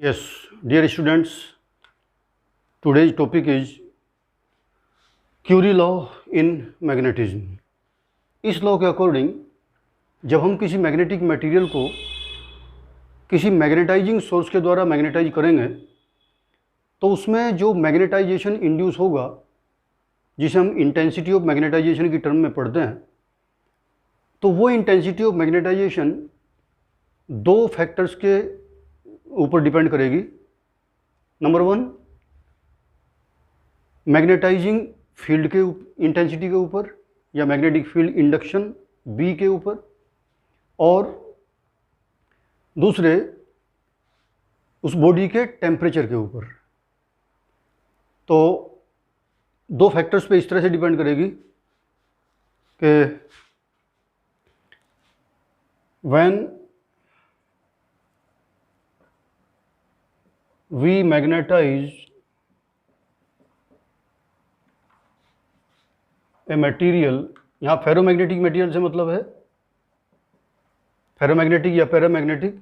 Yes, dear students, today's topic is Curie law in magnetism. इस law के according जब हम किसी मैग्नेटिक मटेरियल को किसी मैग्नेटाइजिंग सोर्स के द्वारा मैग्नेटाइज करेंगे तो उसमें जो मैग्नेटाइजेशन इंड्यूस होगा, जिसे हम इंटेंसिटी ऑफ मैग्नेटाइजेशन की टर्म में पढ़ते हैं, तो वो इंटेंसिटी ऑफ मैग्नेटाइजेशन दो फैक्टर्स के ऊपर डिपेंड करेगी। नंबर वन, मैग्नेटाइजिंग फील्ड के इंटेंसिटी के ऊपर या मैग्नेटिक फील्ड इंडक्शन बी के ऊपर, और दूसरे उस बॉडी के टेम्परेचर के ऊपर। तो दो फैक्टर्स पे इस तरह से डिपेंड करेगी कि when we magnetise a material, यहाँ फेरोमैग्नेटिक मटेरियल से मतलब है फेरोमैग्नेटिक या paramagnetic.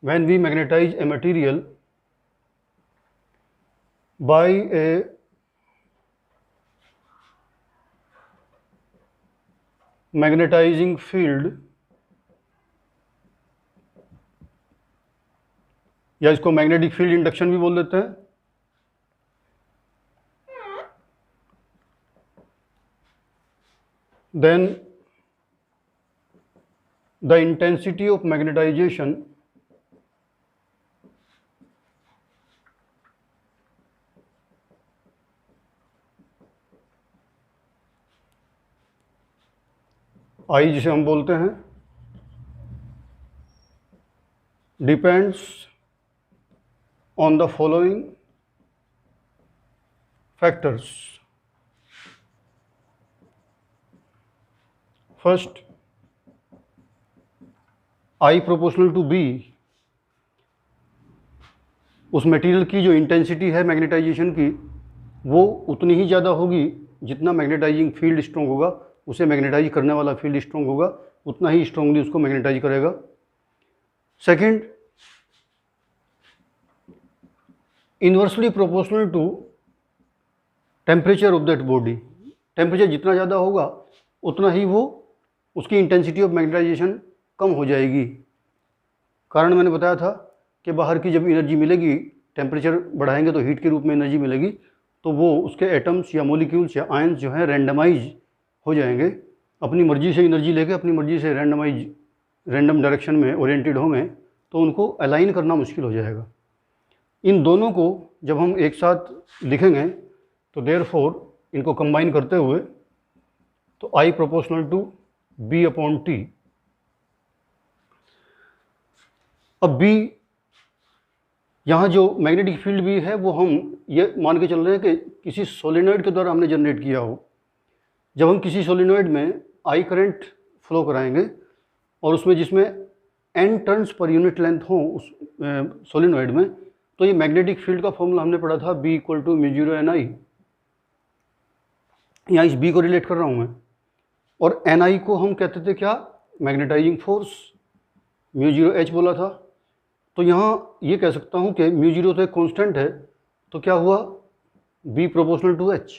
When we magnetise a material by a magnetising field, या इसको मैग्नेटिक फील्ड इंडक्शन भी बोल देते हैं, then the intensity of magnetization I, जिसे हम बोलते हैं, depends on the following factors. First, I proportional to B, उस मटेरियल की जो इंटेंसिटी है मैग्नेटाइजेशन की वो उतनी ही ज़्यादा होगी जितना मैग्नेटाइजिंग फील्ड स्ट्रॉन्ग होगा, उसे मैग्नेटाइज करने वाला फील्ड स्ट्रॉन्ग होगा, उतना ही स्ट्रॉन्गली उसको मैग्नेटाइज करेगा। Second, inversely proportional to temperature of that body. Temperature जितना ज़्यादा होगा उतना ही वो उसकी इंटेंसिटी ऑफ मैग्नेटाइजेशन कम हो जाएगी। कारण मैंने बताया था कि बाहर की जब एनर्जी मिलेगी, टेम्परेचर बढ़ाएंगे तो हीट के रूप में एनर्जी मिलेगी, तो वो उसके एटम्स या मॉलिक्यूल्स या आयंस जो हैं रैंडमाइज हो जाएंगे, अपनी मर्जी से एनर्जी लेके अपनी मर्जी से रैंडम डायरेक्शन में ओरिएंटेड होंगे, तो उनको अलाइन करना मुश्किल हो जाएगा। इन दोनों को जब हम एक साथ लिखेंगे तो देयरफॉर इनको कंबाइन करते हुए तो I proportional to B upon T। अब B, यहाँ जो मैग्नेटिक फील्ड भी है वो हम ये मान के चल रहे हैं कि किसी सोलेनॉइड के द्वारा हमने जनरेट किया हो। जब हम किसी सोलेनॉइड में I करंट फ्लो कराएंगे और उसमें जिसमें N turns per unit length हो उस सोलेनॉइड में, तो ये मैग्नेटिक फील्ड का फॉर्मूला हमने पढ़ा था B इक्वल टू μ0 Ni। यहाँ इस B को रिलेट कर रहा हूँ मैं, और Ni को हम कहते थे क्या, मैग्नेटाइजिंग फोर्स, μ0 H बोला था। तो यहाँ ये कह सकता हूँ कि μ0 तो एक कांस्टेंट है, तो क्या हुआ, B प्रोपोर्शनल टू H।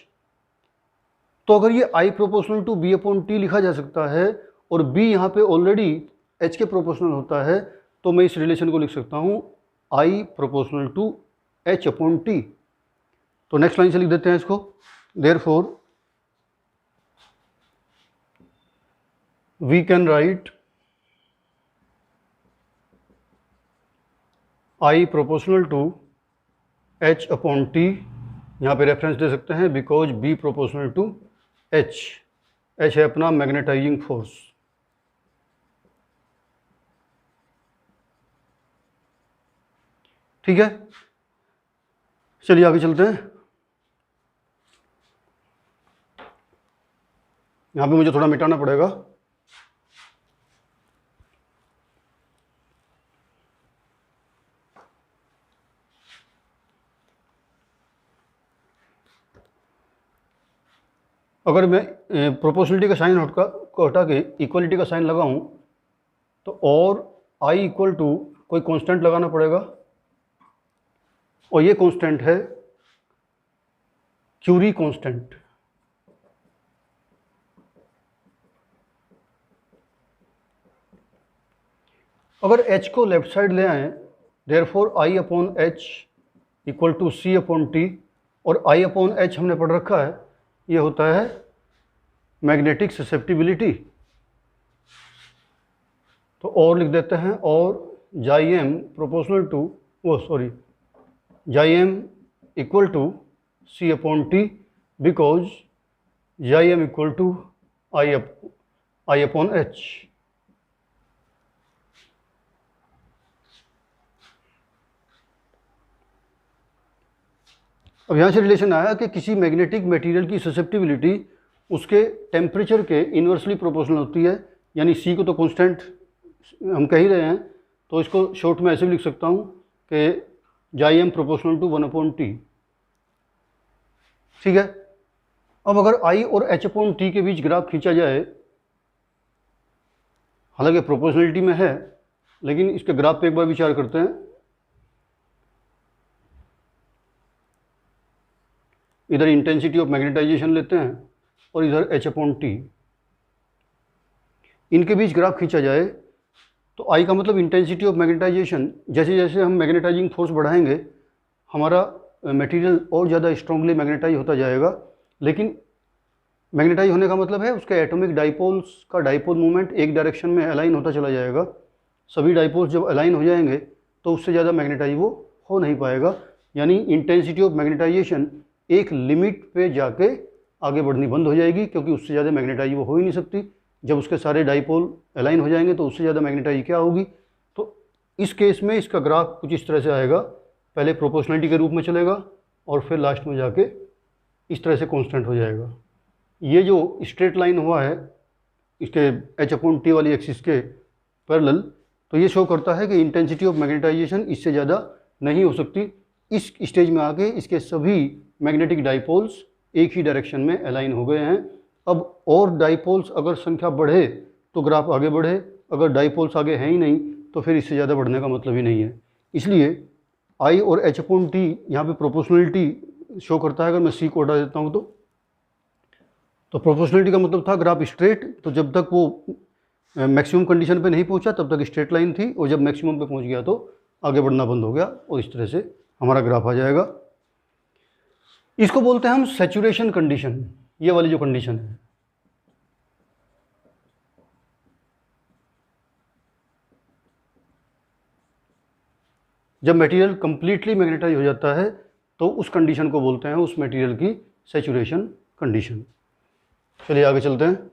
तो अगर ये I proportional to B upon T लिखा जा सकता है और B यहाँ पे ऑलरेडी H के प्रोपोर्शनल होता है, तो मैं इस रिलेशन को लिख सकता हूँ I proportional to H upon T। तो नेक्स्ट लाइन से लिख देते हैं इसको, therefore we can write I proportional to H upon T, यहाँ पे रेफरेंस दे सकते हैं because B proportional to H। H है अपना मैग्नेटाइजिंग फोर्स। ठीक है, चलिए आगे चलते हैं। यहाँ पे मुझे थोड़ा मिटाना पड़ेगा। अगर मैं प्रोपोर्शनलिटी का साइन को हटा के इक्वलिटी का साइन लगाऊं तो और I इक्वल टू कोई कांस्टेंट लगाना पड़ेगा, और ये कांस्टेंट है क्यूरी कांस्टेंट। अगर h को लेफ्ट साइड ले आएँ, therefore I upon H equal to C upon T, और I अपॉन एच हमने पढ़ रखा है, ये होता है मैग्नेटिक ससेप्टिबिलिटी। तो और लिख देते हैं, और xi M proportional to xi m equal to C upon T, because xi m equal to I upon H. अब यहाँ से रिलेशन आया कि किसी मैग्नेटिक मटेरियल की ससेप्टिबिलिटी उसके टेम्परेचर के इन्वर्सली प्रोपोर्शनल होती है, यानी C को तो कांस्टेंट हम कह ही रहे हैं, तो इसको शॉर्ट में ऐसे भी लिख सकता हूँ कि chi M proportional to 1 upon T. ठीक है। अब अगर I और H अपॉन टी के बीच ग्राफ खींचा जाए, हालांकि प्रोपोर्शनलिटी में है, लेकिन इसके ग्राफ पे एक बार विचार करते हैं। इधर इंटेंसिटी ऑफ मैग्नेटाइजेशन लेते हैं और इधर H अपॉन टी, इनके बीच ग्राफ खींचा जाए तो I का मतलब इंटेंसिटी ऑफ मैग्नेटाइजेशन, जैसे जैसे हम मैग्नेटाइजिंग फोर्स बढ़ाएंगे हमारा मटेरियल और ज़्यादा स्ट्रांगली मैग्नेटाइज होता जाएगा। लेकिन मैग्नेटाइज होने का मतलब है उसके एटॉमिक डाइपोल्स का डाइपोल मूवमेंट एक डायरेक्शन में अलाइन होता चला जाएगा। सभी डाइपोल्स जब अलाइन हो जाएंगे तो उससे ज़्यादा मैग्नेटाइज वो हो नहीं पाएगा, यानी इंटेंसिटी ऑफ मैग्नेटाइजेशन एक लिमिट पे जाके आगे बढ़नी बंद हो जाएगी, क्योंकि उससे ज़्यादा मैग्नेटाइज वो हो ही नहीं सकती। जब उसके सारे डाइपोल अलाइन हो जाएंगे तो उससे ज़्यादा मैग्नेटाइज क्या होगी। तो इस केस में इसका ग्राफ कुछ इस तरह से आएगा, पहले प्रोपोर्शनलिटी के रूप में चलेगा और फिर लास्ट में जाके इस तरह से कांस्टेंट हो जाएगा। ये जो स्ट्रेट लाइन हुआ है इसके H अपॉन टी वाली एक्सिस के पैरेलल, तो ये शो करता है कि इंटेंसिटी ऑफ मैग्नेटाइजेशन इससे ज़्यादा नहीं हो सकती। इस स्टेज में आके इसके सभी मैग्नेटिक डाइपोल्स एक ही डायरेक्शन में अलाइन हो गए हैं। अब और डाइपोल्स अगर संख्या बढ़े तो ग्राफ आगे बढ़े, अगर डाइपोल्स आगे हैं ही नहीं तो फिर इससे ज़्यादा बढ़ने का मतलब ही नहीं है। इसलिए I और H अपॉन टी यहाँ पे प्रोपोर्शनलिटी शो करता है। अगर मैं C को हटा देता हूँ तो प्रोपोर्शनलिटी का मतलब था ग्राफ स्ट्रेट, तो जब तक वो मैक्सिमम कंडीशन पे नहीं पहुँचा तब तक स्ट्रेट लाइन थी, और जब मैक्सिमम पे पहुँच गया तो आगे बढ़ना बंद हो गया, और इस तरह से हमारा ग्राफ आ जाएगा। इसको बोलते हैं हम सैचुरेशन कंडीशन, ये वाली जो कंडीशन है। जब मटेरियल कंप्लीटली मैग्नेटाइज हो जाता है तो उस कंडीशन को बोलते हैं उस मटेरियल की सैचुरेशन कंडीशन। चलिए आगे चलते हैं।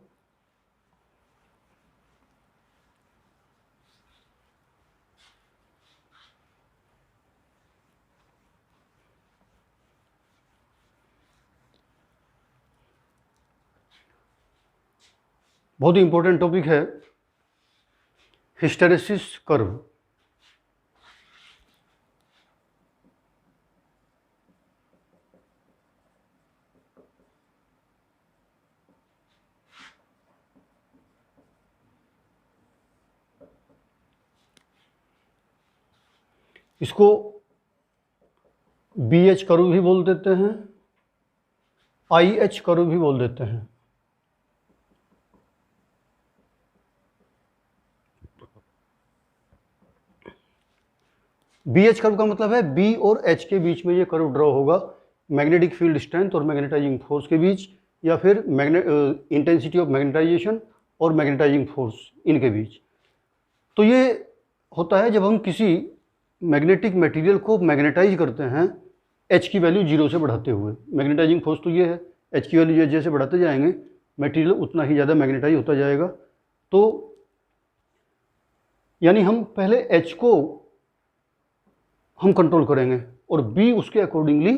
बहुत ही इंपॉर्टेंट टॉपिक है हिस्टेरेसिस कर्व। इसको BH कर्व भी बोल देते हैं, IH कर्व भी बोल देते हैं। BH कर्व का मतलब है B और H के बीच में ये कर्व ड्रॉ होगा, मैग्नेटिक फील्ड स्ट्रेंथ और मैग्नेटाइजिंग फोर्स के बीच, या फिर इंटेंसिटी ऑफ मैग्नेटाइजेशन और मैग्नेटाइजिंग फोर्स इनके बीच। तो ये होता है जब हम किसी मैग्नेटिक मटेरियल को मैग्नेटाइज करते हैं H की वैल्यू 0 से बढ़ाते हुए। मैग्नेटाइजिंग फोर्स तो ये है, H की वैल्यू जैसे जैसे बढ़ाते जाएंगे मटेरियल उतना ही ज़्यादा मैग्नेटाइज होता जाएगा। तो यानी हम पहले H को हम कंट्रोल करेंगे और B उसके अकॉर्डिंगली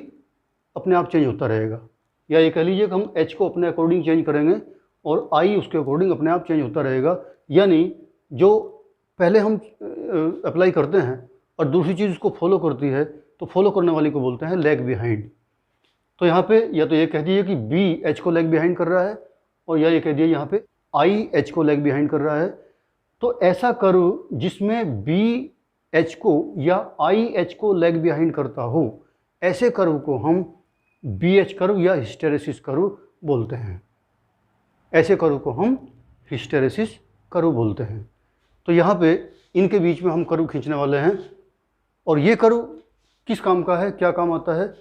अपने आप चेंज होता रहेगा, या ये कह लीजिए कि हम H को अपने अकॉर्डिंग चेंज करेंगे और I उसके अकॉर्डिंग अपने आप चेंज होता रहेगा। यानी जो पहले हम अप्लाई करते हैं और दूसरी चीज़ उसको फॉलो करती है तो फॉलो करने वाली को बोलते हैं लैग बिहाइंड। तो यहाँ पे या तो ये कह दीजिए कि B H को लैग बिहाइंड कर रहा है, और या ये कह दीजिए यहाँ पे I H को लैग बिहाइंड कर रहा है। तो ऐसा कर्व जिसमें B H को या I H को लैग बिहाइंड करता हो, ऐसे कर्व को हम BH कर्व या हिस्टेरेसिस कर्व बोलते हैं। ऐसे कर्व को हम हिस्टेरेसिस कर्व बोलते हैं। तो यहाँ पे इनके बीच में हम कर्व खींचने वाले हैं, और ये कर्व किस काम का है, क्या काम आता है?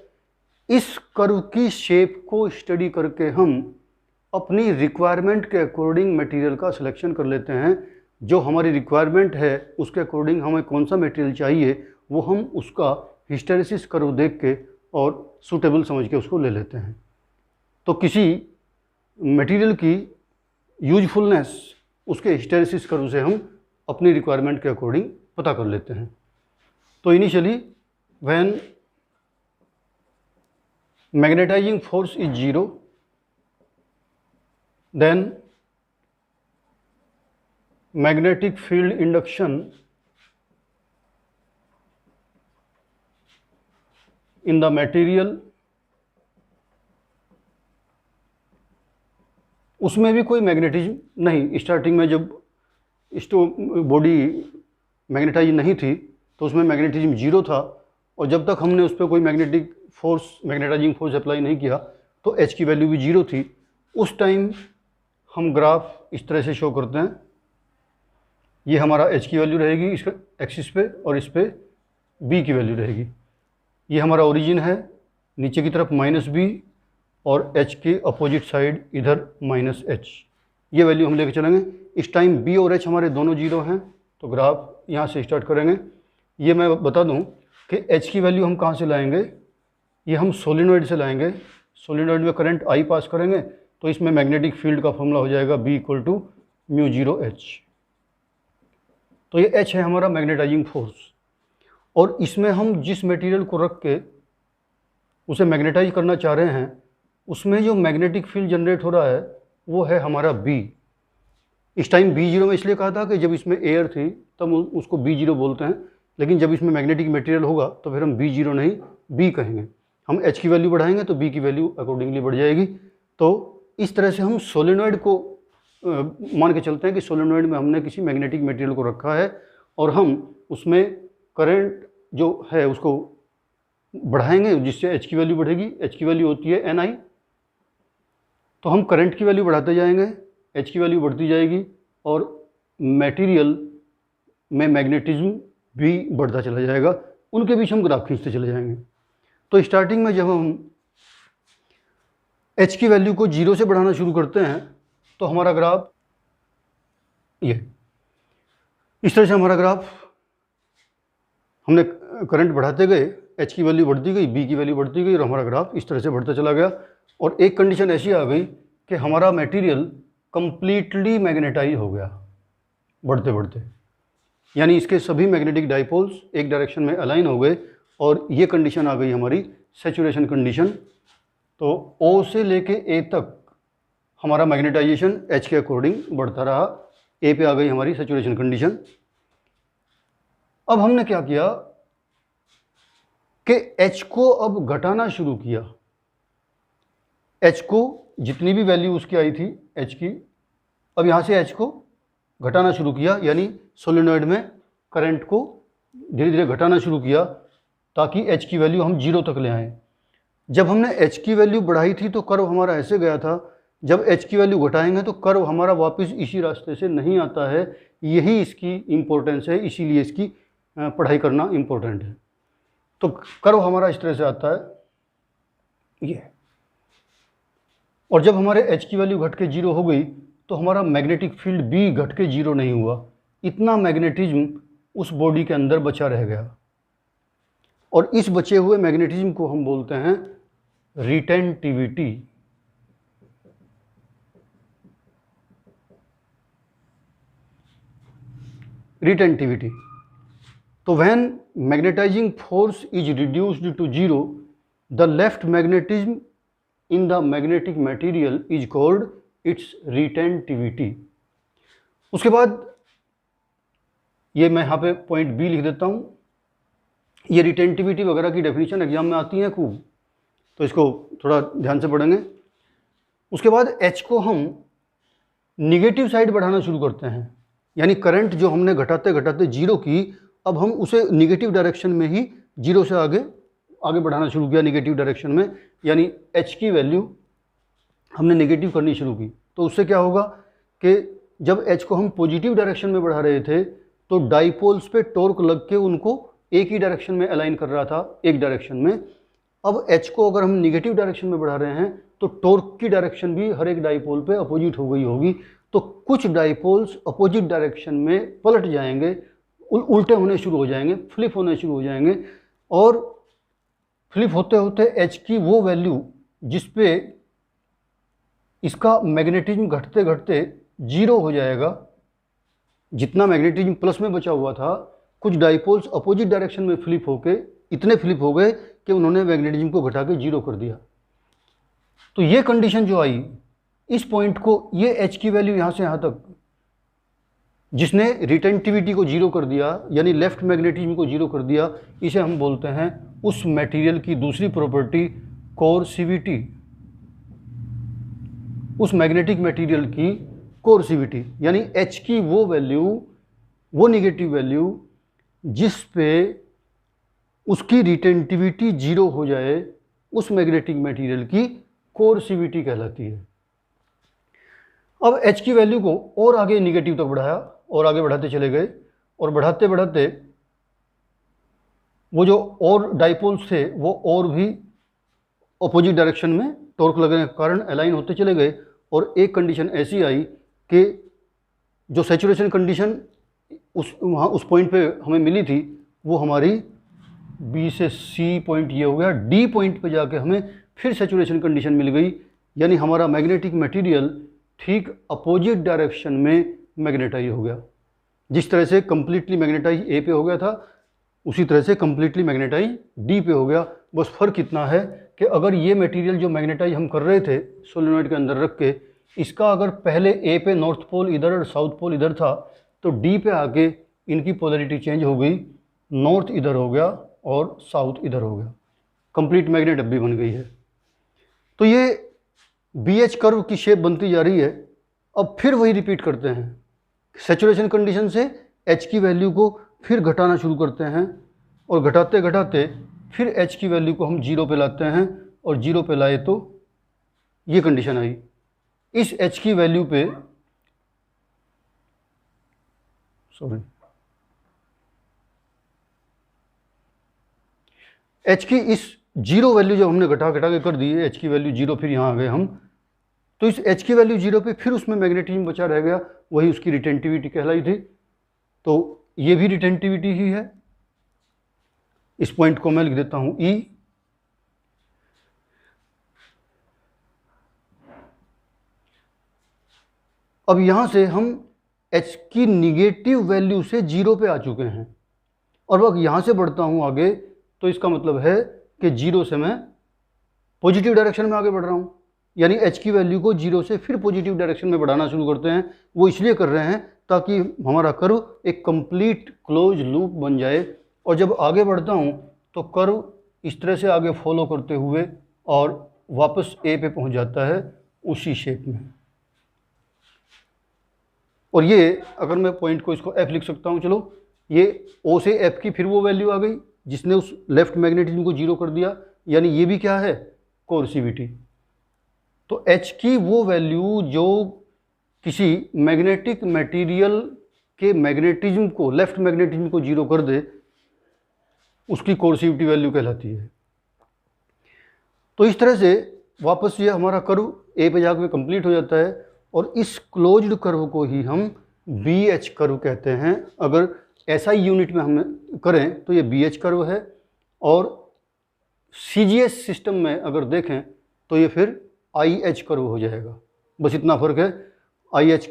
इस कर्व की शेप को स्टडी करके हम अपनी रिक्वायरमेंट के अकॉर्डिंग मटेरियल का सिलेक्शन कर लेते हैं। जो हमारी रिक्वायरमेंट है उसके अकॉर्डिंग हमें कौन सा मटेरियल चाहिए वो हम उसका हिस्टेरेसिस कर्व देख के और सूटेबल समझ के उसको ले लेते हैं। तो किसी मटेरियल की यूजफुलनेस उसके हिस्टेरेसिस कर्व से हम अपनी रिक्वायरमेंट के अकॉर्डिंग पता कर लेते हैं। तो initially when magnetising force is 0, then magnetic field induction in the material, उसमें भी कोई मैग्नेटिज्म नहीं। स्टार्टिंग में जब बॉडी मैग्नेटाइज नहीं थी तो उसमें मैग्नेटिज्म 0 था, और जब तक हमने उस पर कोई magnetic force, magnetising force apply नहीं किया तो H की वैल्यू भी 0 थी। उस टाइम हम ग्राफ इस तरह से शो करते हैं। ये हमारा H की वैल्यू रहेगी इस एक्सिस पे, और इस पे B की वैल्यू रहेगी। ये हमारा ओरिजिन है, नीचे की तरफ -B, और H के अपोजिट साइड इधर -H। ये वैल्यू हम लेके चलेंगे। इस टाइम B और H हमारे दोनों 0 हैं, तो ग्राफ यहाँ से स्टार्ट करेंगे। ये मैं बता दूँ कि H की वैल्यू हम कहाँ से लाएंगे, ये हम सोलिनॉइड से लाएंगे। सोलिनॉइड में करंट I पास करेंगे तो इसमें मैग्नेटिक फील्ड का फॉर्मूला हो जाएगा B = μ0H। तो ये H है हमारा मैग्नेटाइजिंग फोर्स, और इसमें हम जिस मटेरियल को रख के उसे मैग्नेटाइज करना चाह रहे हैं उसमें जो मैग्नेटिक फील्ड जनरेट हो रहा है वो है हमारा B। इस टाइम B0 में इसलिए कहा था कि जब इसमें एयर थी तब उसको B0 बोलते हैं, लेकिन जब इसमें मैग्नेटिक मटेरियल होगा तो फिर हम B0 नहीं B कहेंगे। हम H की वैल्यू बढ़ाएंगे तो B की वैल्यू अकॉर्डिंगली बढ़ जाएगी। तो इस तरह से हम सोलेनॉइड को मान के चलते हैं कि सोलेनॉइड में हमने किसी मैग्नेटिक मटेरियल को रखा है और हम उसमें करंट जो है उसको बढ़ाएंगे जिससे H की वैल्यू बढ़ेगी। H की वैल्यू होती है Ni, तो हम करंट की वैल्यू बढ़ाते जाएंगे, H की वैल्यू बढ़ती जाएगी और मटेरियल में मैग्नेटिज्म भी बढ़ता चला जाएगा। उनके बीच हम ग्राफ खींचते चले जाएंगे। तो स्टार्टिंग में जब हम H की वैल्यू को 0 से बढ़ाना शुरू करते हैं तो हमारा ग्राफ ये इस तरह से हमारा ग्राफ, हमने करंट बढ़ाते गए, H की वैल्यू बढ़ती गई, B की वैल्यू बढ़ती गई और हमारा ग्राफ इस तरह से बढ़ता चला गया। और एक कंडीशन ऐसी आ गई कि हमारा मटेरियल कंप्लीटली मैग्नेटाइज हो गया बढ़ते बढ़ते, यानी इसके सभी मैग्नेटिक डाइपोल्स एक डायरेक्शन में अलाइन हो गए और ये कंडीशन आ गई हमारी सैचुरेशन कंडीशन। तो O से लेके A तक हमारा मैग्नेटाइजेशन H के अकॉर्डिंग बढ़ता रहा। A पे आ गई हमारी सैचुरेशन कंडीशन। अब हमने क्या किया कि H को अब घटाना शुरू किया। H को जितनी भी वैल्यू उसकी आई थी H की, अब यहाँ से H को घटाना शुरू किया, यानी सोलेनॉइड में करंट को धीरे धीरे घटाना शुरू किया ताकि H की वैल्यू हम 0 तक ले आएँ। जब हमने H की वैल्यू बढ़ाई थी तो कर्व हमारा ऐसे गया था, जब H की वैल्यू घटाएंगे तो कर्व हमारा वापस इसी रास्ते से नहीं आता है। यही इसकी इम्पोर्टेंस है, इसीलिए इसकी पढ़ाई करना इम्पोर्टेंट है। तो कर्व हमारा इस तरह से आता है ये, और जब हमारे H की वैल्यू घट के 0 हो गई तो हमारा मैग्नेटिक फील्ड B घट के 0 नहीं हुआ। इतना मैग्नेटिज्म उस बॉडी के अंदर बचा रह गया, और इस बचे हुए मैग्नेटिज्म को हम बोलते हैं रिटेंटिविटी। रिटेंटिविटी। तो when magnetising force is reduced to 0, the left magnetism in the magnetic material is called its retentivity। उसके बाद ये मैं यहाँ पे पॉइंट B लिख देता हूँ। ये रिटेंटिविटी वगैरह की डेफिनेशन एग्जाम में आती है खूब, तो इसको थोड़ा ध्यान से पढ़ेंगे। उसके बाद H को हम निगेटिव साइड बढ़ाना शुरू करते हैं, यानी करंट जो हमने घटाते घटाते 0 की, अब हम उसे निगेटिव डायरेक्शन में ही 0 से आगे आगे बढ़ाना शुरू किया नेगेटिव डायरेक्शन में, यानी एच की वैल्यू हमने नेगेटिव करनी शुरू की, तो उससे क्या होगा कि जब एच को हम पॉजिटिव डायरेक्शन में बढ़ा रहे थे तो डाइपोल्स पे टॉर्क लग के उनको एक ही डायरेक्शन में अलाइन कर रहा था, एक डायरेक्शन में। अब एच को अगर हम नेगेटिव डायरेक्शन में बढ़ा रहे हैं तो टॉर्क की डायरेक्शन भी हर एक डाइपोल पे अपोजिट हो गई होगी, तो कुछ डाइपोल्स अपोजिट डायरेक्शन में पलट जाएंगे, उल्टे होने शुरू हो जाएंगे, फ्लिप होने शुरू हो जाएंगे, और फ्लिप होते होते एच की वो वैल्यू जिस पे इसका मैग्नेटिज्म घटते घटते जीरो हो जाएगा, जितना मैग्नेटिज्म प्लस में बचा हुआ था, कुछ डाइपोल्स अपोजिट डायरेक्शन में फ्लिप होके इतने फ्लिप हो गए कि उन्होंने मैग्नेटिज्म को घटा के जीरो कर दिया। तो ये कंडीशन जो आई, इस पॉइंट को, ये एच की वैल्यू यहाँ से यहाँ तक जिसने रिटेंटिविटी को जीरो कर दिया, यानी लेफ्ट मैग्नेटिज्म को जीरो कर दिया, इसे हम बोलते हैं उस मटेरियल की दूसरी प्रॉपर्टी कोर्सिविटी, उस मैग्नेटिक मटेरियल की कोर्सिविटी, यानी एच की वो वैल्यू, वो नेगेटिव वैल्यू जिस पे उसकी रिटेंटिविटी जीरो हो जाए, उस मैग्नेटिक मटेरियल की कोर्सिविटी कहलाती है। अब एच की वैल्यू को और आगे निगेटिव तक बढ़ाया और आगे बढ़ाते चले गए, और बढ़ाते बढ़ाते वो जो और डाइपोल्स थे वो और भी अपोजिट डायरेक्शन में टॉर्क लगने के कारण अलाइन होते चले गए, और एक कंडीशन ऐसी आई कि जो सैचुरेशन कंडीशन उस पॉइंट पे हमें मिली थी, वो हमारी बी से सी पॉइंट ये हो गया, डी पॉइंट पे जाके हमें फिर सैचुरेशन कंडीशन मिल गई, यानी हमारा मैग्नेटिक मटेरियल ठीक अपोजिट डायरेक्शन में मैग्नेटाइज हो गया। जिस तरह से कंप्लीटली मैग्नेटाइज ए पे हो गया था, उसी तरह से कंप्लीटली मैग्नेटाइज डी पे हो गया। बस फ़र्क इतना है कि अगर ये मटेरियल जो मैग्नेटाइज हम कर रहे थे सोलेनॉइड के अंदर रख के, इसका अगर पहले ए पे नॉर्थ पोल इधर और साउथ पोल इधर था, तो डी पे आके इनकी पोलैरिटी चेंज हो गई, नॉर्थ इधर हो गया और साउथ इधर हो गया, कंप्लीट मैग्नेट अब भी बन गई है। तो ये बी एच कर्व की शेप बनती जा रही है। अब फिर वही रिपीट करते हैं, सैचुरेशन कंडीशन से एच की वैल्यू को फिर घटाना शुरू करते हैं, और घटाते घटाते फिर एच की वैल्यू को हम जीरो पे लाते हैं, और जीरो पे लाए तो ये कंडीशन आई। इस एच की वैल्यू पे एच की इस जीरो वैल्यू जब हमने घटा घटा के कर दी, एच की वैल्यू जीरो, फिर यहाँ आ गए हम, तो इस एच की वैल्यू जीरो पे फिर उसमें मैग्नेटिज्म बचा रह गया, वही उसकी रिटेंटिविटी कहलाई थी। तो ये भी रिटेंटिविटी ही है। इस पॉइंट को मैं लिख देता हूँ ई। अब यहाँ से हम एच की निगेटिव वैल्यू से जीरो पे आ चुके हैं, और वह यहाँ से बढ़ता हूँ आगे, तो इसका मतलब है कि जीरो से मैं पॉजिटिव डायरेक्शन में आगे बढ़ रहा हूँ, यानी एच की वैल्यू को जीरो से फिर पॉजिटिव डायरेक्शन में बढ़ाना शुरू करते हैं। वो इसलिए कर रहे हैं ताकि हमारा कर्व एक कंप्लीट क्लोज लूप बन जाए, और जब आगे बढ़ता हूँ तो कर्व इस तरह से आगे फॉलो करते हुए और वापस ए पे पहुँच जाता है उसी शेप में। और ये अगर मैं पॉइंट को इसको एफ लिख सकता हूँ, चलो, ये ओ से एफ की फिर वो वैल्यू आ गई जिसने उस लेफ्ट मैग्नेटिज्म को जीरो कर दिया, यानी ये भी क्या है, कोर्सिविटी। तो एच की वो वैल्यू जो किसी मैग्नेटिक मटेरियल के मैग्नेटिज्म को, लेफ्ट मैग्नेटिज्म को जीरो कर दे, उसकी कोर्सिविटी वैल्यू कहलाती है। तो इस तरह से वापस ये हमारा कर्व ए पे जाकर कंप्लीट हो जाता है, और इस क्लोज्ड कर्व को ही हम बी एच कर्व कहते हैं। अगर ऐसा ही यूनिट में हम करें तो ये बी एच कर्व है, और सी जी एस सिस्टम में अगर देखें तो ये फिर आई एच कर्व हो जाएगा। बस इतना फ़र्क है, आई एच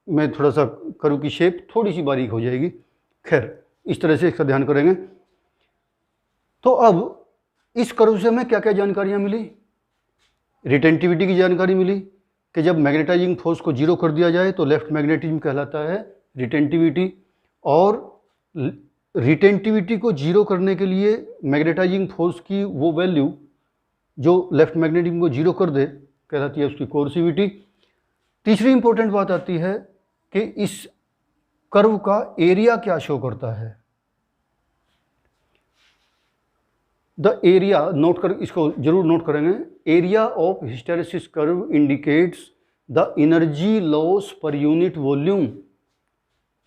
में थोड़ा सा कर्व की शेप थोड़ी सी बारीक हो जाएगी। खैर, इस तरह से इसका ध्यान करेंगे। तो अब इस कर्व से हमें क्या क्या जानकारियाँ मिली? रिटेंटिविटी की जानकारी मिली कि जब मैग्नेटाइजिंग फोर्स को जीरो कर दिया जाए तो लेफ्ट मैग्नेटिज्म कहलाता है रिटेंटिविटी, और रिटेंटिविटी को जीरो करने के लिए मैग्नेटाइजिंग फोर्स की वो वैल्यू जो लेफ्ट मैग्नेटिज्म को जीरो कर दे कहलाती है उसकी कोर्सिविटी। तीसरी इंपॉर्टेंट बात आती है कि इस कर्व का एरिया क्या शो करता है। द एरिया, नोट कर, इसको जरूर नोट करेंगे, area of hysteresis curve indicates the energy loss per unit volume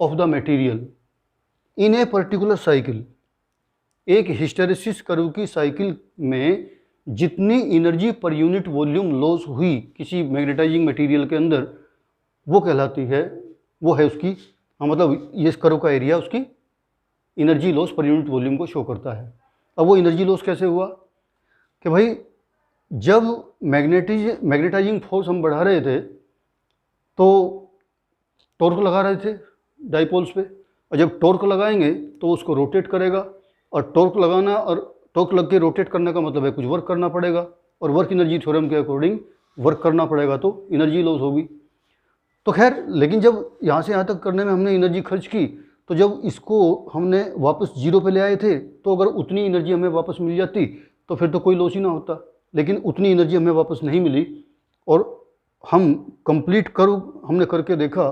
of the material in a particular cycle. एक हिस्टेरेसिस कर्व की साइकिल में जितनी energy per unit volume loss हुई किसी मैग्नेटाइजिंग मटेरियल के अंदर, वो कहलाती है, वो है उसकी, मतलब ये कर्व का एरिया उसकी energy loss per unit volume को शो करता है। अब वो एनर्जी लॉस कैसे हुआ कि भाई जब मैग्नेटाइजिंग फोर्स हम बढ़ा रहे थे तो टॉर्क लगा रहे थे डाइपोल्स पे, और जब टॉर्क लगाएंगे तो उसको रोटेट करेगा, और टॉर्क लगाना और टॉर्क लग के रोटेट करने का मतलब है कुछ वर्क करना पड़ेगा, और वर्क एनर्जी थ्योरम के अकॉर्डिंग वर्क करना पड़ेगा तो एनर्जी लॉस होगी। तो खैर, लेकिन जब यहाँ से यहाँ तक करने में हमने एनर्जी खर्च की, तो जब इसको हमने वापस जीरो पे ले आए थे, तो अगर उतनी एनर्जी हमें वापस मिल जाती तो फिर तो कोई लॉस ही ना होता, लेकिन उतनी एनर्जी हमें वापस नहीं मिली, और हम कंप्लीट कर्व हमने करके देखा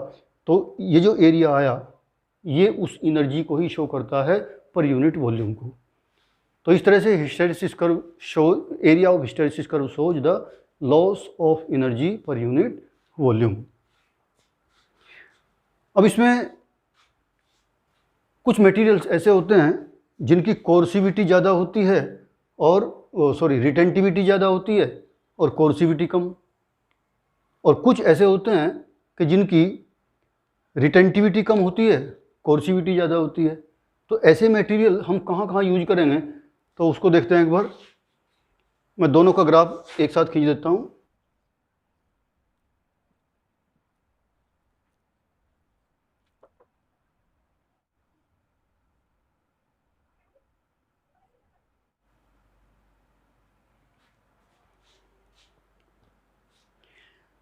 तो ये जो एरिया आया ये उस एनर्जी को ही शो करता है पर यूनिट वॉल्यूम को। तो इस तरह से hysteresis curve show, area of hysteresis curve shows the loss of energy per unit volume. अब इसमें कुछ मटेरियल्स ऐसे होते हैं जिनकी कोर्सिविटी ज़्यादा होती है और रिटेंटिविटी ज़्यादा होती है और कोर्सिविटी कम, और कुछ ऐसे होते हैं कि जिनकी रिटेंटिविटी कम होती है, कोर्सिविटी ज़्यादा होती है। तो ऐसे मटेरियल हम कहाँ कहाँ यूज करेंगे, तो उसको देखते हैं एक बार। मैं दोनों का ग्राफ एक साथ खींच देता हूँ।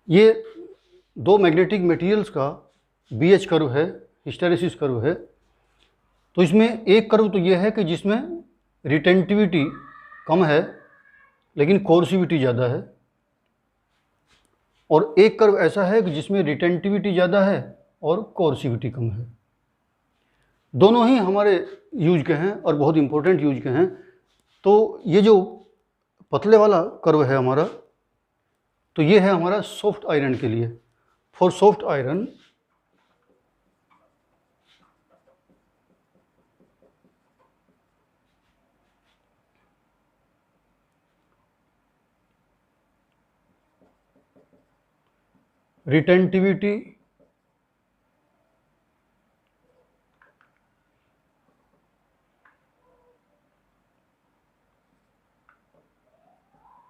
ये दो मैग्नेटिक मटेरियल्स का BH कर्व है, हिस्टेरेसिस कर्व है। तो इसमें एक कर्व तो ये है कि जिसमें रिटेंटिविटी कम है लेकिन कोर्सिविटी ज़्यादा है, और एक कर्व ऐसा है कि जिसमें रिटेंटिविटी ज़्यादा है और कोर्सिविटी कम है। दोनों ही हमारे यूज के हैं और बहुत इंपॉर्टेंट यूज के हैं। तो ये जो पतले वाला कर्व है हमारा, तो ये है हमारा सॉफ्ट आयरन के लिए। For soft iron retentivity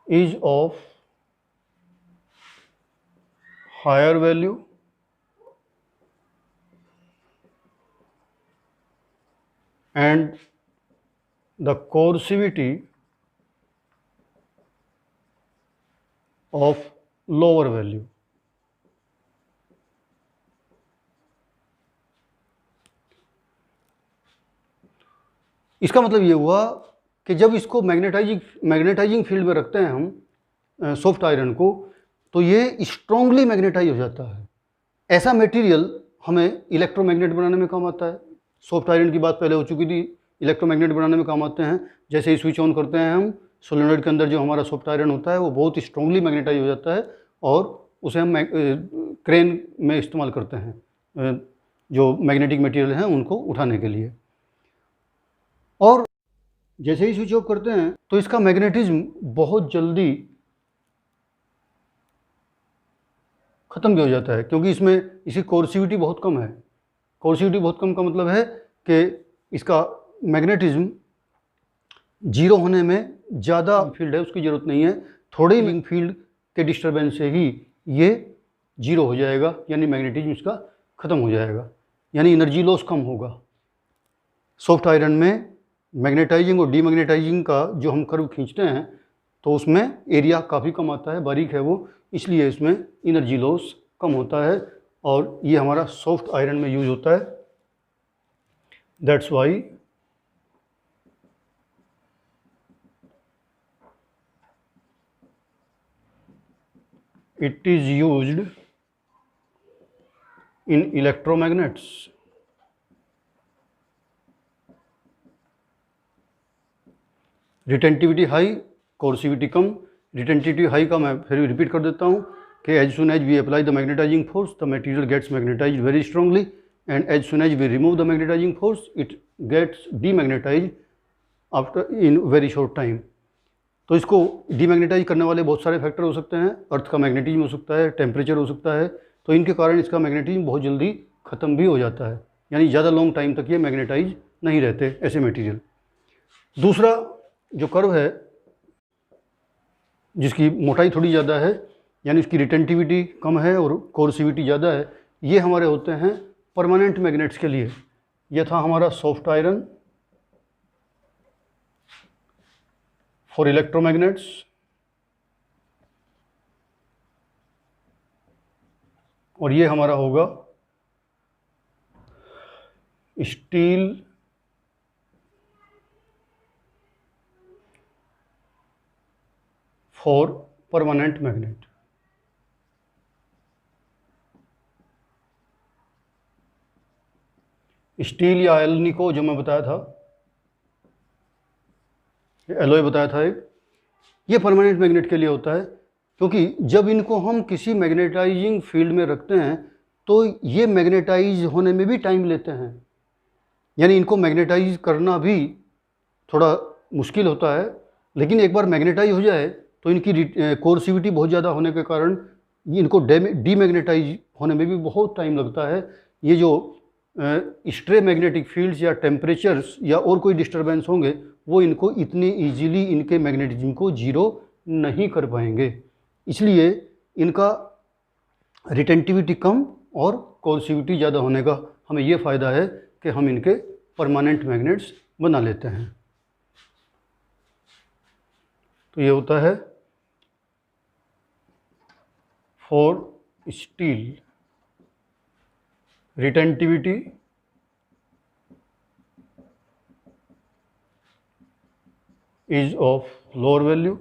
is of higher value and the coercivity of lower value। इसका मतलब ये हुआ कि जब इसको मैग्नेटाइजिंग फील्ड में रखते हैं हम सॉफ्ट आयरन को, तो ये स्ट्रांगली मैग्नेटाइज हो जाता है। ऐसा मटेरियल हमें इलेक्ट्रोमैग्नेट बनाने में काम आता है। सॉफ्ट आयरन की बात पहले हो चुकी थी, इलेक्ट्रोमैग्नेट बनाने में काम आते हैं। जैसे ही स्विच ऑन करते हैं हम, सोलेनॉइड के अंदर जो हमारा सॉफ्ट आयरन होता है वो बहुत स्ट्रांगली मैग्नेटाइज हो जाता है, और उसे हम क्रेन में इस्तेमाल करते हैं जो मैग्नेटिक मटेरियल हैं उनको उठाने के लिए। और जैसे ही स्विच ऑफ करते हैं तो इसका मैग्नेटिज्म बहुत जल्दी ख़त्म भी हो जाता है, क्योंकि इसमें इसकी कोर्सिविटी बहुत कम है। कोर्सिविटी बहुत कम का मतलब है कि इसका मैग्नेटिज्म जीरो होने में ज़्यादा फील्ड है उसकी ज़रूरत नहीं है, थोड़े ही लिंक फील्ड के डिस्टर्बेंस से ही ये जीरो हो जाएगा, यानी मैग्नेटिज्म इसका ख़त्म हो जाएगा, यानी एनर्जी लॉस कम होगा। सॉफ्ट आयरन में मैग्नेटाइजिंग और डीमैग्नेटाइजिंग का जो हम कर्व खींचते हैं तो उसमें एरिया काफ़ी कम आता है, बारीक है वो, इसलिए इसमें एनर्जी लॉस कम होता है, और ये हमारा सॉफ्ट आयरन में यूज होता है। That's why it is used in electromagnets। Retentivity high, coercivity कम। रिटेंटिविटी हाई का मैं फिर रिपीट कर देता हूँ कि as soon as we apply the magnetizing force the material gets magnetized very strongly, and as soon as we remove the magnetizing force it gets demagnetized after in very short time. तो इसको demagnetise करने वाले बहुत सारे factor हो सकते हैं। अर्थ का मैग्नेटिज्म हो सकता है, टेम्परेचर हो सकता है, तो इनके कारण इसका मैग्नेटिज्म बहुत जल्दी ख़त्म भी हो जाता है, यानी ज़्यादा लॉन्ग टाइम तक ये मैग्नेटाइज नहीं रहते ऐसे मटेरियल। दूसरा जो कर्व है जिसकी मोटाई थोड़ी ज़्यादा है, यानी उसकी रिटेंटिविटी कम है और कोर्सिविटी ज़्यादा है, ये हमारे होते हैं परमानेंट मैग्नेट्स के लिए। यह था हमारा सॉफ्ट आयरन फॉर इलेक्ट्रोमैग्नेट्स, और ये हमारा होगा steel for permanent magnet. Steel या एल्निको जो मैं बताया था, एलोय बताया था एक, ये परमानेंट मैग्नेट के लिए होता है, क्योंकि जब इनको हम किसी मैग्नेटाइजिंग फील्ड में रखते हैं तो ये मैग्नेटाइज होने में भी टाइम लेते हैं, यानी इनको मैग्नेटाइज करना भी थोड़ा मुश्किल होता है। लेकिन एक बार मैग्नेटाइज हो जाए तो इनकी कोर्सिविटी बहुत ज़्यादा होने के कारण इनको डीमैग्नेटाइज होने में भी बहुत टाइम लगता है। ये जो स्ट्रे मैग्नेटिक फील्ड्स या टेम्परेचर्स या और कोई डिस्टर्बेंस होंगे वो इनको इतने इजीली इनके मैग्नेटिज्म को जीरो नहीं कर पाएंगे, इसलिए इनका रिटेंटिविटी कम और कोर्सिविटी ज़्यादा होने का हमें ये फ़ायदा है कि हम इनके परमानेंट मैग्नेट्स बना लेते हैं। तो ये होता है for steel retentivity is of lower value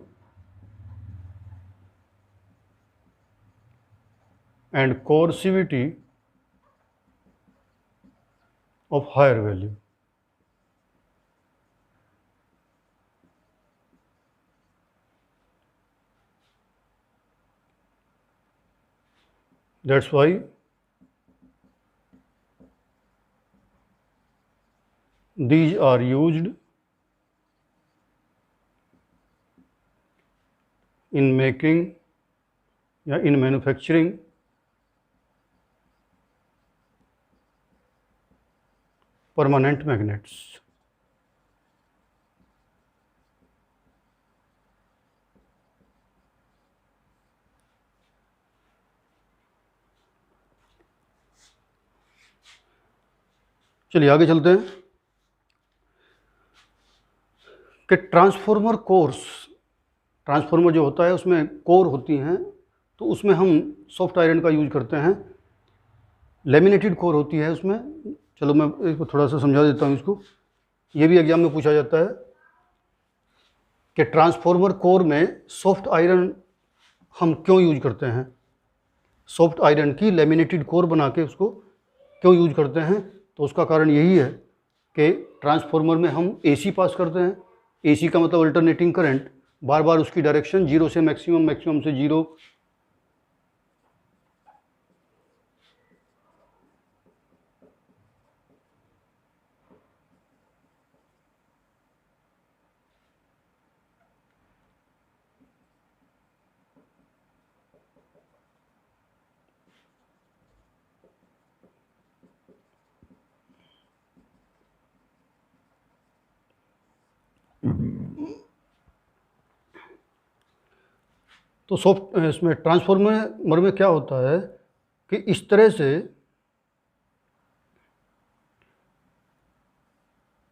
and coercivity of higher value. That's why these are used in making या in manufacturing permanent magnets. चलिए आगे चलते हैं कि ट्रांसफॉर्मर कोर्स, ट्रांसफॉर्मर जो होता है उसमें कोर होती हैं, तो उसमें हम सॉफ्ट आयरन का यूज करते हैं। लेमिनेटेड कोर होती है उसमें, चलो मैं इसको थोड़ा सा समझा देता हूँ इसको। ये भी एग्जाम में पूछा जाता है कि ट्रांसफॉर्मर कोर में सॉफ्ट आयरन हम क्यों यूज करते हैं, सॉफ्ट आयरन की लेमिनेटेड कोर बना के उसको क्यों यूज करते हैं। तो उसका कारण यही है कि ट्रांसफॉर्मर में हम एसी पास करते हैं। एसी का मतलब अल्टरनेटिंग करंट, बार बार उसकी डायरेक्शन जीरो से मैक्सिमम, मैक्सिमम से जीरो। तो सॉफ्ट इसमें ट्रांसफॉर्मर में क्या होता है कि इस तरह से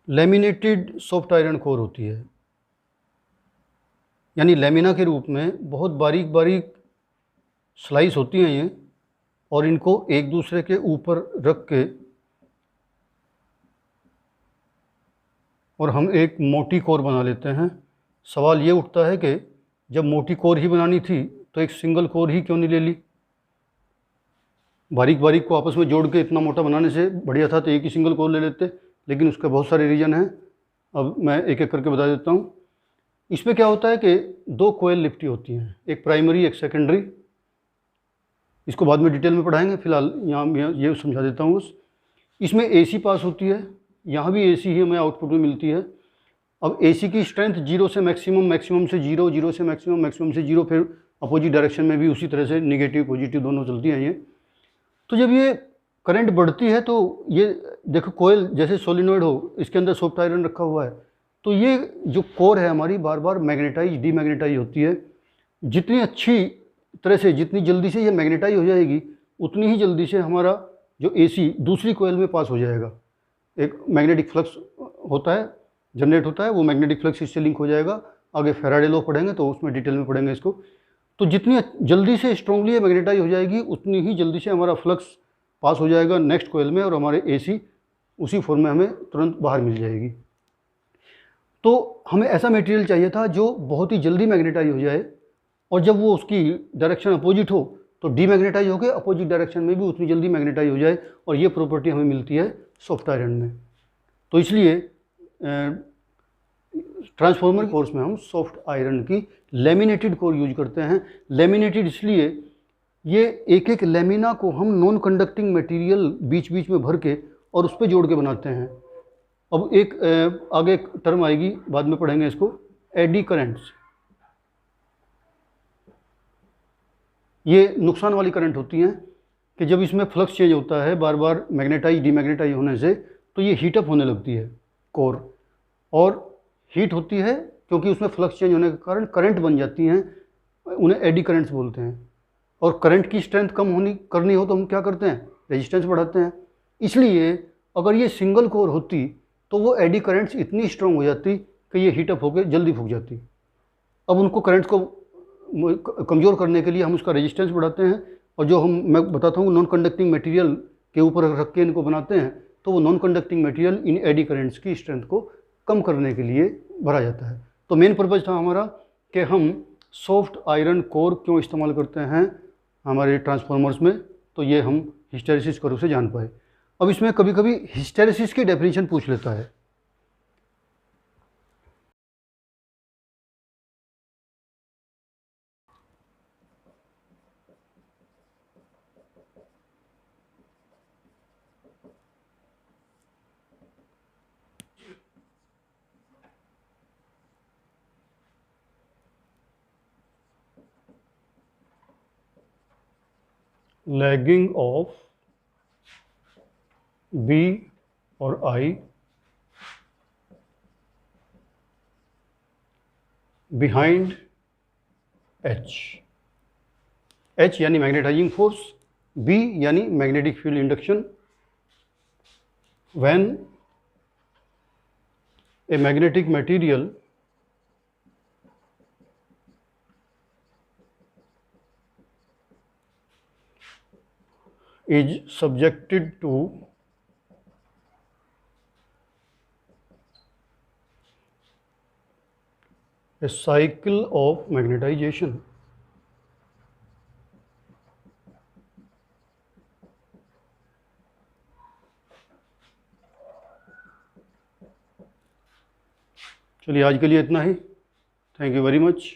लेमिनेटेड सॉफ्ट आयरन कोर होती है, यानी लेमिना के रूप में बहुत बारीक बारीक स्लाइस होती हैं ये, और इनको एक दूसरे के ऊपर रख के और हम एक मोटी कोर बना लेते हैं। सवाल ये उठता है कि जब मोटी कोर ही बनानी थी तो एक सिंगल कोर ही क्यों नहीं ले ली, बारीक बारीक को आपस में जोड़ के इतना मोटा बनाने से बढ़िया था तो एक ही सिंगल कोर ले लेते। लेकिन उसके बहुत सारे रीज़न हैं, अब मैं एक एक करके बता देता हूँ। इसमें क्या होता है कि दो कोयल लिपटी होती हैं, एक प्राइमरी एक सेकेंडरी। इसको बाद में डिटेल में पढ़ाएंगे, फिलहाल यहाँ ये समझा देता हूँ बस। इसमें एसी पास होती है, यहाँ भी एसी ही हमें आउटपुट में मिलती है। अब एसी की स्ट्रेंथ 0 से मैक्सिमम, मैक्सिमम से 0, 0 से मैक्सिमम, मैक्सिमम से 0, फिर अपोजिट डायरेक्शन में भी उसी तरह से नेगेटिव पॉजिटिव दोनों चलती हैं ये। तो जब ये करंट बढ़ती है तो ये देखो कोयल जैसे सोलिनॉइड हो, इसके अंदर सॉफ्ट आयरन रखा हुआ है, तो ये जो कोर है हमारी बार बार मैग्नेटाइज डीमैग्नेटाइज होती है। जितनी अच्छी तरह से, जितनी जल्दी से ये मैग्नेटाइज हो जाएगी, उतनी ही जल्दी से हमारा जो एसी दूसरी कोयल में पास हो जाएगा। एक मैग्नेटिक फ्लक्स होता है, जनरेट होता है, वो मैग्नेटिक फ्लक्स इससे लिंक हो जाएगा। आगे फैराडे लॉ पढ़ेंगे तो उसमें डिटेल में पढ़ेंगे इसको। तो जितनी जल्दी से स्ट्रांगली ये मैग्नेटाइज हो जाएगी, उतनी ही जल्दी से हमारा फ्लक्स पास हो जाएगा नेक्स्ट कोयल में, और हमारे एसी उसी फॉर्म में हमें तुरंत बाहर मिल जाएगी। तो हमें ऐसा मटेरियल चाहिए था जो बहुत ही जल्दी मैग्नेटाइज हो जाए, और जब वो उसकी डायरेक्शन अपोजिट हो तो डीमैग्नेटाइज होकर अपोजिट डायरेक्शन में भी उतनी जल्दी मैग्नेटाइज हो जाए, और ये प्रॉपर्टी हमें मिलती है सॉफ्ट आयरन में। तो इसलिए ट्रांसफार्मर कोर्स में हम सॉफ्ट आयरन की लेमिनेटेड कोर यूज करते हैं। लेमिनेटेड इसलिए, ये एक एक लेमिना को हम नॉन कंडक्टिंग मटेरियल बीच बीच में भर के और उस पर जोड़ के बनाते हैं। अब एक आगे एक टर्म आएगी, बाद में पढ़ेंगे इसको, एडी करंट्स। ये नुकसान वाली करंट होती हैं कि जब इसमें फ्लक्स चेंज होता है बार बार मैग्नेटाइज डीमैग्नेटाइज होने से, तो ये हीटअप होने लगती है कोर, और हीट होती है क्योंकि उसमें फ्लक्स चेंज होने के कारण करंट बन जाती हैं, उन्हें एडी करंट्स बोलते हैं। और करंट की स्ट्रेंथ कम करनी हो तो हम क्या करते हैं, रेजिस्टेंस बढ़ाते हैं। इसलिए अगर ये सिंगल कोर होती तो वो एडी करंट्स इतनी स्ट्रांग हो जाती कि ये हीटअप होकर जल्दी फूक जाती। अब उनको करंट्स को कमज़ोर करने के लिए हम उसका रेजिस्टेंस बढ़ाते हैं, और जो मैं बताता हूँ नॉन कंडक्टिंग मटेरियल के ऊपर रख के इनको बनाते हैं, तो वो non conducting material in eddy currents की स्ट्रेंथ को कम करने के लिए भरा जाता है। तो मेन पर्पज़ था हमारा कि हम सॉफ्ट आयरन कोर क्यों इस्तेमाल करते हैं हमारे ट्रांसफार्मर्स में, तो ये हम हिस्टैरिसीस कर्व से जान पाए। अब इसमें कभी कभी हिस्टैरिसीस की डेफिनेशन पूछ लेता है। लैगिंग ऑफ बी और आई बिहाइंड एच। एच यानी मैग्नेटाइजिंग फोर्स, बी यानी magnetic field induction. When a magnetic material is subjected to a cycle of magnetization. चलिए आज के लिए इतना ही। Thank you very much.